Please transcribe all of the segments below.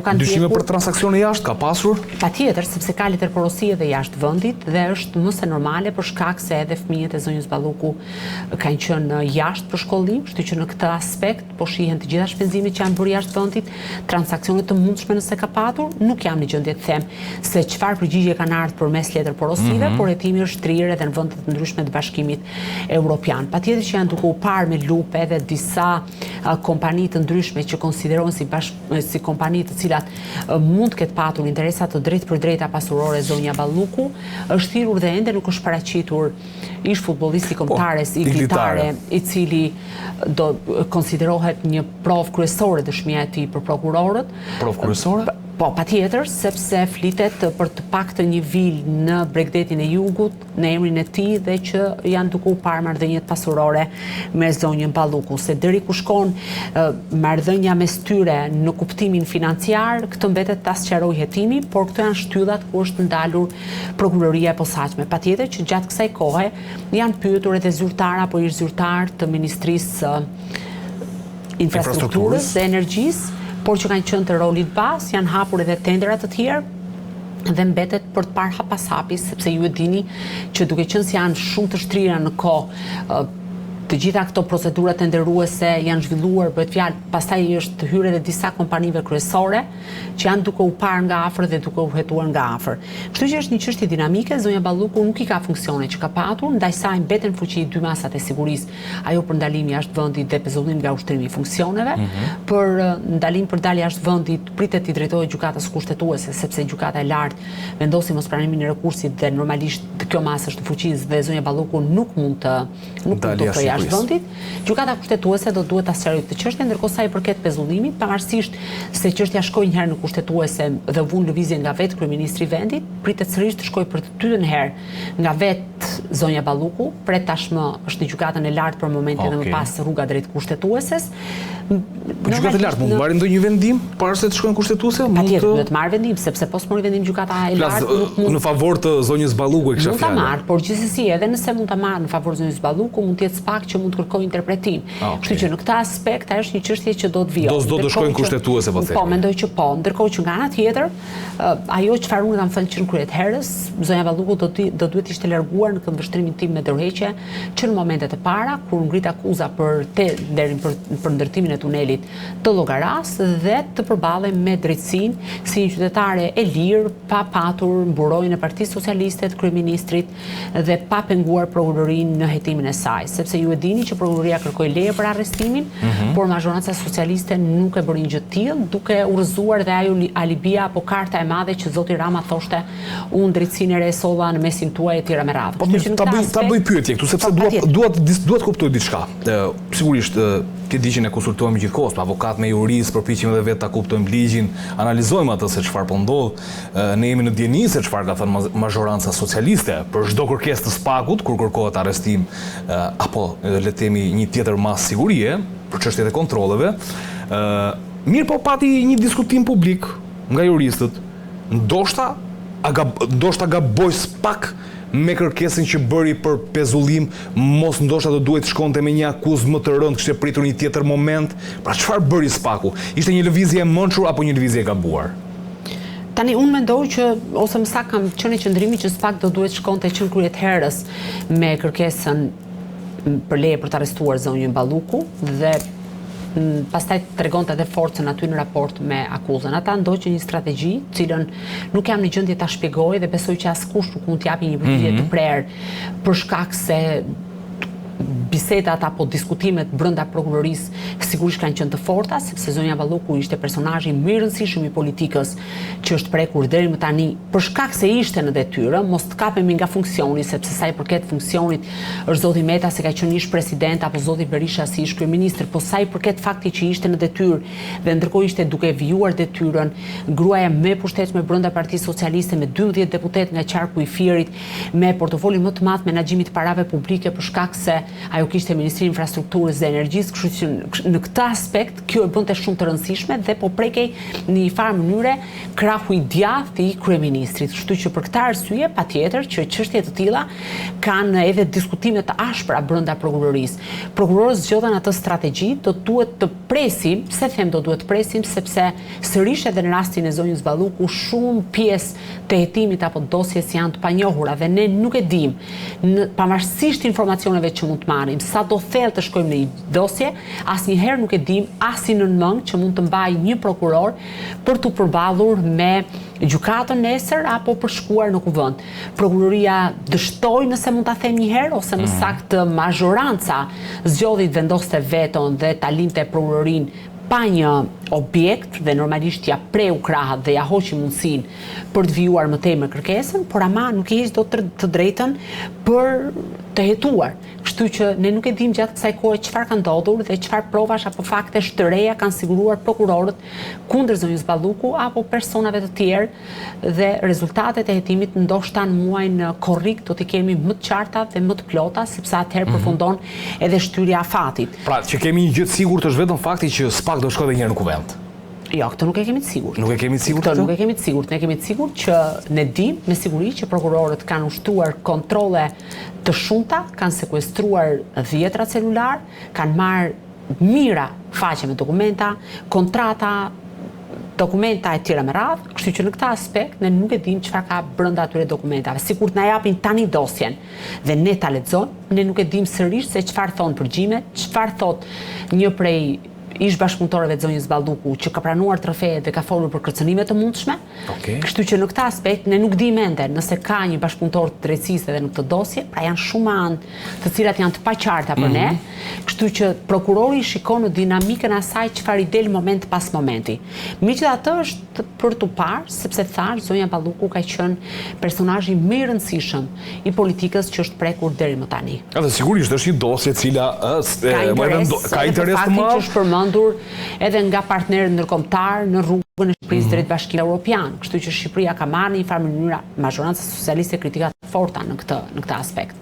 kanë dyshime për transaksione jashtë, ka pasur? Patjetër, sepse ka letërporosi edhe jashtë vendit dhe është më se normale për shkak se edhe fëmijët e zonjës Balluku kanë qenë jashtë për shkollim, kështu që në këtë aspekt po shihen të gjitha shpenzimet që janë bërë jashtë vendit, transaksionet të mundshme nëse ka patur, nuk jam në gjendje të them se çfarë përgjigje kanë ardhur përmes letërporosive, por hetimi është trirë edhe në vende të ndryshme të Bashkimit Evropian. Patjetër që janë duke u parë me lupë edhe disa kompani të ndryshme që konsiderohen si kompani të cilat mund të ketë patur interesa të drejtë për drejta pasurore zonja Balluku, është thirrur dhe ende nuk është paraqitur ish futbollisti kombëtares Iglitare, i cili do konsiderohet një provë kryesore dëshmia e tij për prokurorët. Provë kryesore? Po, patjetër, sepse flitet për të paktën një vilë në Bregdetin e Jugut, në emrin e tij dhe që janë duke u parë marrëdhëniet pasurore me zonjën Balluku, se deri ku shkon marrëdhënia mes tyre në kuptimin financiar, këtë mbetet ta sqarojë hetimi, por këto janë shtyllat ku është ndalur prokuroria e posaçme. Patjetër që gjatë kësaj kohe janë pyetur edhe zyrtar apo ish zyrtar të Ministrisë Infrastrukturës dhe Energjisë, por që kanë qenë të rolit bazë, janë hapur edhe tenderat të tjerë dhe mbetet për të parë hap pas hapi, sepse ju e dini që duke qenë se janë shumë të shtrira në kohë, të gjitha këto procedurat tenderuese janë zhvilluar, bëhet fjalë, pastaj është hyrë edhe disa kompanive kryesore që janë duke u parë nga afër dhe duke u hetuar nga afër. Kështu që është një çështje dinamike, zonja Balluku nuk i ka funksione që ka patur, ndaj saj mbeten fuqi dy masat e sigurisë, ajo për ndalim jashtë vendit dhe pezullim nga ushtrimi i funksioneve, për ndalim për dalje jashtë vendit pritet i drejtohet gjykatës kushtetuese, sepse gjykata e lartë vendosi mospranimin e rekursit dhe normalisht kjo masë është në fuqisë dhe zonja Balluku nuk mund të jashtë vendit. Gjykata kushtetuese do duhet ta sqarojë këtë çështje, ndërkohë sa i përket pezullimit, pavarësisht se çështja shkoi një herë në kushtetuese dhe vun lëvizje nga vetë kryeministri i vendit, pritet sërish të shkojë për të dytën herë nga vetë zonja Balluku, pret tashmë është në gjykatën e lartë për momentin dhe më pas rruga drejt kushtetueses. Po gjykata e lartë mund të marrë ndonjë vendim para se të shkojnë kushtetuese? Patjetër duhet të marrë vendim, sepse po s'mori vendim gjykata e lartë nuk mund në favor të zonjës Balluku e kisha fjalë. Mund ta marrë, por gjithsesi edhe nëse mund ta marrë në favor zonjës Balluku, mund të jetë spak që mund të kërkojë interpretim. Kështu që në këtë aspekt ajo është një çështje që do të vijojë. Do të shkojnë kushtetuese po thënë. Po, mendoj që po, ndërkohë që nga ana tjetër, ajo çfarë unë kam thënë që në krye të herës, zonja Balluku do duhet ishte larguar në këndvështrimin tim me dorëheqje që në momentet e para kur ngrit akuza për ndërtimin e tunelit të Llogaras dhe të përballej me drejtësinë si një qytetare e lirë, pa patur mburojnë e Partisë Socialiste të kryeministrit dhe pa penguar prokurorinë në hetimin e saj, sepse ju e dini që prokuroria kërkoi leje për arrestimin, por mazhoranca socialiste nuk e bëri gjë të tillë, duke urrëzuar dhe ajo alibia apo karta e madhe që zoti Rama thoshte unë drejtësinë e re solla në mesin tuaj e tjera me radhë. Po ta bëj pyetje këtu sepse duat kuptoj diçka. Sigurisht ti di që ne konsultohemi gjithkohës me avokat, me jurist, përpiqemi edhe vetë ta kuptojmë ligjin, analizojmë atë se çfarë po ndodh. Ne jemi në dieni se çfarë ka thënë mazhoranca socialiste për çdo kërkesë të spakut kur kërkohet arrestim apo le të themi një tjetër masë sigurie për çështjet e kontrolleve. Mirë po pati një diskutim publik nga juristët. Ndoshta gaboj spak me kërkesën që bëri për pezullim, mos ndoshta do duhet shkonte me një akuzë më të rëndë, kishte pritur një tjetër moment. Pra çfarë bëri spaku? Ishte një lëvizje e mençur apo një lëvizje e gabuar? Tani unë mendoj që ose më saktë kam qenë qëndrimi që spak do duhet shkonte që në krye të herës me kërkesën për leje për të arrestuar zonjën Balluku dhe pastaj tregonte edhe forcën aty në raport me akuzën. Ata ndoqën një strategji, cilën nuk jam në gjendje ta shpjegoj dhe besoj që askush nuk mund t'japi një përgjigje të prerë për shkak se bisedat apo diskutimet brenda prokurorisë sigurisht kanë qenë të forta, sepse zonja Balluku ishte personazhi më i rëndësishëm i politikës që është prekur deri më tani për shkak se ishte në detyrë, mos të kapemi nga funksioni, sepse sa i përket funksionit është zoti Meta se ka qenë ish president apo zoti Berisha si ish kryeministër, po sa i përket faktit që ishte në detyrë dhe ndërkohë ishte duke vijuar detyrën, gruaja më e pushtetshme brenda Partisë Socialiste me 12 deputet nga qarku i Fierit, me portofoli më të madh menaxhimit të parave publike për shkak se ajo kishte Ministrinë e Infrastrukturës dhe Energjisë, kështu që në këtë aspekt kjo e bënte shumë të rëndësishme dhe po prekej në një farë mënyre krahu i djathtë i kryeministrit. Kështu që për këtë arsye, patjetër që çështje të tilla kanë edhe diskutime të ashpra brenda prokurorisë. Prokurorët zgjodhen atë strategji, do duhet të presim, pse them do duhet të presim, sepse sërish edhe në rastin e zonjës Balluku shumë pjesë të hetimit apo dosjes janë të panjohura dhe ne nuk e dim, pavarësisht informacioneve që mund të marrim, sa do thellë të shkojmë në një dosje, asnjëherë nuk e dim asin në mend që mund të mbajë një prokuror për të përballur me gjykatën nesër apo për shkuar në kuvend. Prokuroria dështoi, nëse mund ta them një herë, ose më saktë mazhoranca zgjodhi të vendoste veton dhe ta linte prokurorinë pa një objekt dhe normalisht ja preu krahat dhe ja hoqi mundësinë për të vijuar më tej me kërkesën, por ama nuk i heq dot të drejtën për të hetuar. Kështu që ne nuk e dim gjatë kësaj kohe çfarë ka ndodhur dhe çfarë provash apo faktesh të reja kanë siguruar prokurorët kundër zonjës Balluku apo personave të tjerë dhe rezultatet e hetimit ndoshta në muajin korrik do t'i kemi më të qarta dhe më të plota sepse atëherë përfundon edhe shtyrja e afatit. Pra, që kemi një gjë të sigurt është vetëm fakti që SPAK do shkojë edhe një herë në kuvend. Jo, këtë nuk e kemi të sigurt. Nuk e kemi të sigurt? Këtë nuk e kemi të sigurt. Ne kemi të sigurt që ne dim me siguri që prokurorët kanë ushtruar kontrolle të shumta, kanë sekuestruar dhjetra celular, kanë marrë mira faqe me dokumenta, kontrata, dokumenta e tjera me radhë, kështu që në këtë aspekt ne nuk e dim çfarë ka brenda atyre dokumentave. Sikur na japin tani dosjen dhe ne ta lexojmë, ne nuk e dim sërish se çfarë thon përgjimet, çfarë thot një prej ish bashkëpunëtorëve të zonjës Balluku që ka pranuar trofejet dhe ka folur për kërcënime të mundshme. Kështu që në këtë aspekt ne nuk dim ende nëse ka një bashkëpunëtor të drejtësisë edhe në këtë dosje, pra janë shumë anë të cilat janë të paqarta për ne. Kështu që prokurori shikon në dinamikën e asaj çfarë i del moment pas momenti. Megjithatë është për tu parë, sepse thash zonja Balluku ka qenë personazhi më i rëndësishëm i politikës që është prekur deri më tani. Edhe sigurisht është një dosje e cila ka interes të madh edhe nga partnerët ndërkombëtar në rrugën e Shqipërisë drejt Bashkimit Evropian. Kështu që Shqipëria ka marrë në një farë mënyrë mazhoranca socialiste kritika të forta në këtë aspekt.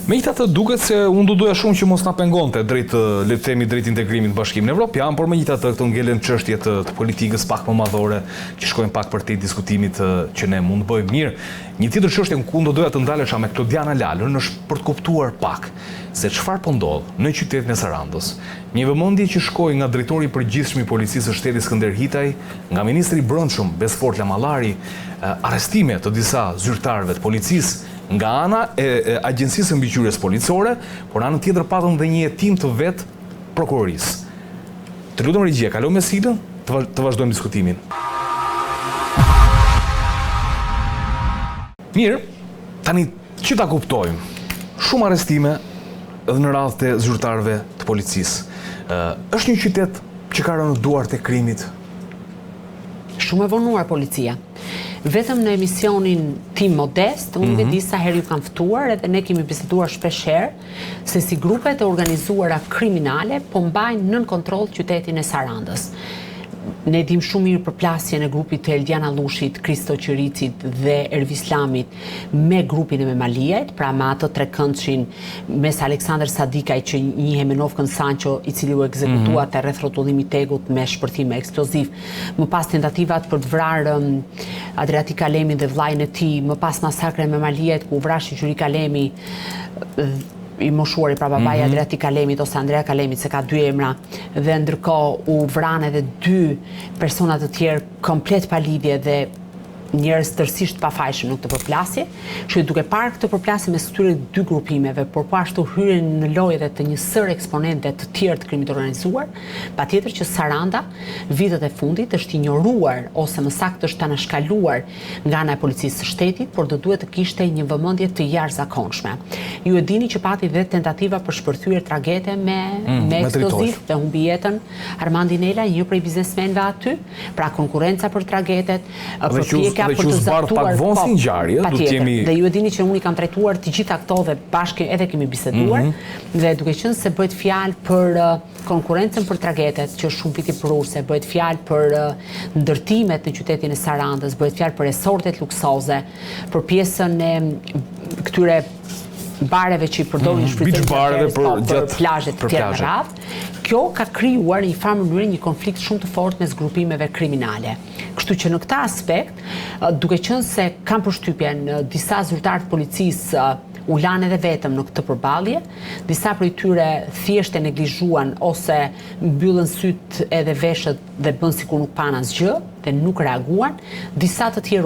Megjithatë duket se unë do doja shumë që mos na pengonte drejt le të themi drejt integrimit në Bashkimin Evropian, por megjithatë këto ngelen çështje të politikës pak më madhore që shkojnë pak për te diskutimit që ne mund të bëjmë mirë. Një tjetër çështje ku do doja të ndalesha me Klodiana Lalën është për të kuptuar pak se çfarë po ndodh në qytetin e Sarandës. Një vëmendje që shkoi nga drejtori i përgjithshëm i policisë së shtetit Skënder Hitaj, nga ministri i brendshëm Besfort Lamallari, arrestime të disa zyrtarëve të policisë nga ana e Agjencisë Mbikëqyrjes Policore, por anën tjetër patëm dhe një hetim të vet prokurorisë. Të lutem regjia, kalojmë me silën, të vazhdojmë diskutimin. Mirë, tani që ta kuptojmë, shumë arrestime edhe në radhë të zyrtarëve të policisë. Është një qytet që ka rënë në duart e krimit. Shumë e vonuar policia. Vetëm në emisionin tim modest, unë e di sa herë ju kam ftuar edhe ne kemi biseduar shpeshherë se si grupet e organizuara kriminale po mbajnë nën kontroll qytetin e Sarandës. Ne dim shumë mirë përplasjen e grupit të Eldiana Lushit, Kristo Qiricit dhe Ervis Lamit me grupin e Memaliajt, pra me atë trekëndshin mes Aleksandr Sadikaj që njihet me Novkën Sanqo, i cili u ekzekutua te rreth rrotullimit tegut me shpërthim eksploziv, më pas tentativat për të vrarë Adriatik Kalemin dhe vllajën e tij, më pas masakre me Memaliajt ku u vrashi Gjuri Kalemi i moshuari pra babai Adriatik Kalemit ose Andrea Kalemit, se ka dy emra, dhe ndërkohë u vranë edhe dy persona të tjerë komplet pa lidhje dhe njerëz tërësisht pafajshëm në këtë përplasje. Kështu duke parë këtë përplasje mes këtyre dy grupimeve, por po ashtu hyrën në lojë edhe të një sër eksponente të tjerë të krimit organizuar, patjetër që Saranda vitet e fundit është injoruar ose më saktë është anashkaluar nga ana e policisë së shtetit, por do duhet të kishte një vëmendje të jashtëzakonshme. Ju e dini që pati dhe tentativa për shpërthyer tragete me eksploziv dhe humbi jetën Armandi Nela, një prej biznesmenëve aty, pra konkurrenca për tragetet, dhe që u zbardh pak vonë si ngjarje, do të jemi. Dhe ju e dini që unë i kam trajtuar të gjitha këto dhe bashkë edhe kemi biseduar, dhe duke qenë se bëhet fjalë për konkurrencën për tragetet, që është shumë vitipëruse, bëhet fjalë për ndërtimet në qytetin e Sarandës, bëhet fjalë për resortet luksoze, për pjesën e këtyre bareve që i përdorin shfrytëzim për plazhet të tjera me radhë. Kjo ka krijuar në një farë mënyrë një konflikt shumë të fortë mes grupimeve kriminale. Kështu që në këta aspekt, duke qenë se kam përshtypjen disa zyrtarë të policisë u lanë edhe vetëm në këtë përballje, disa prej tyre thjesht e neglizhuan ose mbyllën syt edhe veshët dhe bën sikur nuk pan asgjë dhe nuk reaguan, disa të tjerë